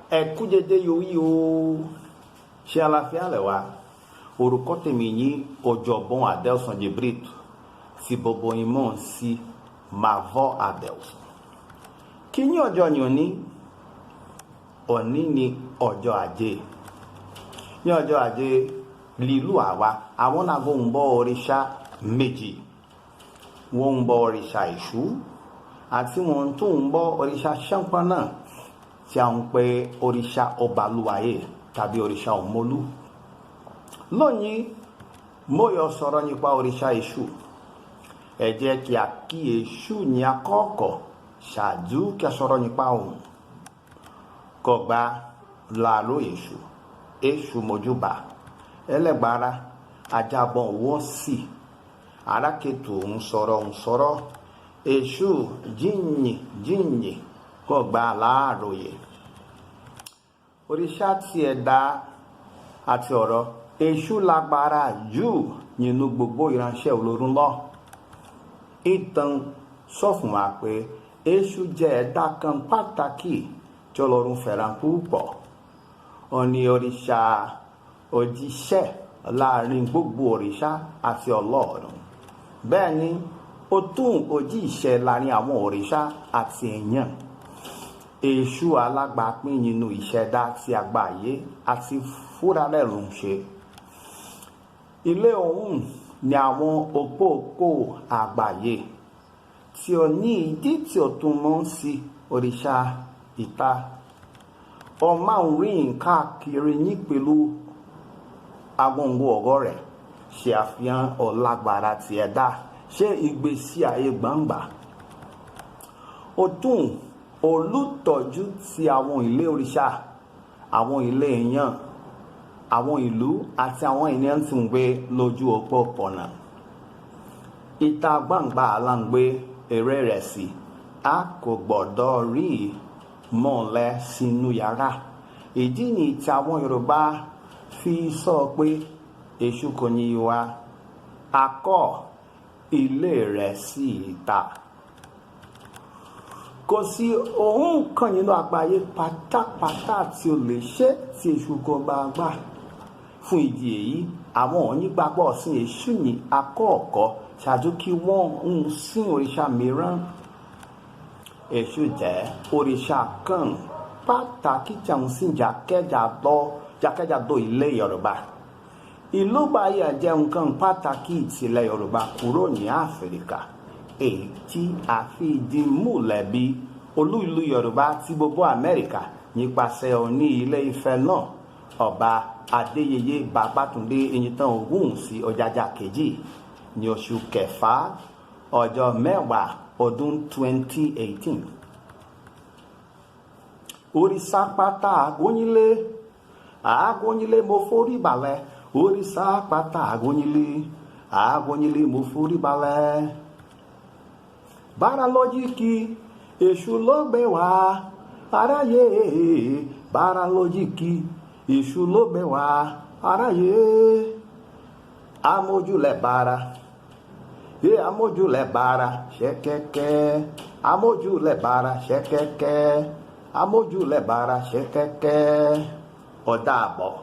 Ẹ kú dédé yòówì o, ṣé àlàáfíà lẹ wà? Orúkọ tèmi ní Ọ̀jọ̀gbọ́n Adelson Jibril tí gbogbo yín mọ̀ sí Mavor Adelson. Kí ni ọjọ́ ni òní? Òní ni ọjọ́ Ajé. Ní ọjọ́ Ajé lílù àwa àwọn náà ń bọ òrìṣà méjì. Wọ́n ń bọ òrìṣà Èṣù àti wọ́n tún ń bọ òrìṣà Ṣàngó náà tí a ń pè òrìṣà Ọbalúwayé tàbí òrìṣà Òmolú. Lónìí mo yóò sọ̀rọ̀ nípa òrìṣà Èṣù. Ẹ jẹ́ kí a kí Èṣù ní àkọ́kọ́ ṣáájú kí a sọ̀rọ̀ nípa òun. Kọ̀gbá làálò Èṣù. Èṣù mojúbà ẹlẹ́gbára ajábọ̀ wọ́n sì arákètò ń sọ̀rọ̀ Èṣù jínyìn kọ̀gbá láàròyé. Òrìṣà tí ẹ̀dá àti ọ̀rọ̀ Èṣù lágbára jù nínú gbogbo ìránṣẹ́ Ọlọ́run lọ. Ìtàn sọ fún wa pé Èṣù jẹ́ ẹ̀dá kan pàtàkì tí Ọlọ́run fẹ́ràn púpọ̀. Ó ní òrìṣà òjíṣẹ́ láàrin gbogbo òrìṣà àti Ọlọ́run. Bẹ́ẹ̀ ni ó tún òjíṣẹ́ láàrin àwọn òrìṣà àti èèyàn. Èṣù alágbàpín nínú ìṣẹ̀dá ti àgbáyé àti fúnra rẹ̀ ló ń ṣe. Ilé òun ni àwọn òpópó àgbáyé tí ó ní ìdí tí ó tún mọ́ sí òrìṣà ìta. Ó máa ń rìn káàkiri ní pẹ̀lú agbóngbò ọ̀gọ́ rẹ̀ ṣe àfihàn ọlágbára ti ẹ̀dá ṣe ìgbésí ayé gbangba. Ó tún olùtọ́jú ti àwọn ilé òrìṣà, àwọn ilé èèyàn, àwọn ìlú àti àwọn ènìyàn tí ń gbé lójú òpópónà. Ìta gbangba là ń gbé eré rẹ̀ sí. A kò gbọ́dọ̀ rí mọ́lẹ̀ sínú yàrá. Ìdí ni tí àwọn Yorùbá fi sọ pé Èṣù kò ní ìwà. A kọ́ ilé rẹ̀ sí ìta. Kò sí ohun kan nínú àgbáyé pátápátá tí ó lè ṣe tí Èṣù kò bá gbà. Fún ìdí èyí, àwọn onígbàgbọ́ sin Èṣù ní àkọ́kọ́ ṣáájú kí wọ́n ń sin òrìṣà mìíràn. Èṣù jẹ́ òrìṣà kan pàtàkì tí a ń sìn jákèjádò ilẹ̀ Yorùbá. Ìlú Bahia jẹ́ nǹkan pàtàkì tilẹ̀ Yorùbá kúrò ní Áfíríkà. Èyí tí a fi di múlẹ̀ bí olú ìlú Yorùbá ti gbogbo Amẹ́ríkà nípasẹ̀ Ọọ̀ni Ilé Ifẹ̀ náà, Ọba Adéyẹyè Babátúndé Ẹnìtàn Ògúnwùsì Ọjájá kejì ní oṣù kẹfà ọjọ́ 10 ọdún 2018. Òrìṣà pátá Àgóyìnlé mo forí balẹ̀. Òrìṣà pátá Àgóyìnlé mo forí balẹ̀. Bára lójíkì Èṣù ló gbé wá aráyé. Bára lójíkì Èṣù ló gbé wá aráyé. Amójúlẹ̀ bára. Amójúlẹ̀ bára ṣẹ̀kẹ̀kẹ̀. Amójúlẹ̀ bára ṣẹ̀kẹ̀kẹ̀. Amójúlẹ̀ bára ṣẹ̀kẹ̀kẹ̀. Ó dàbọ̀.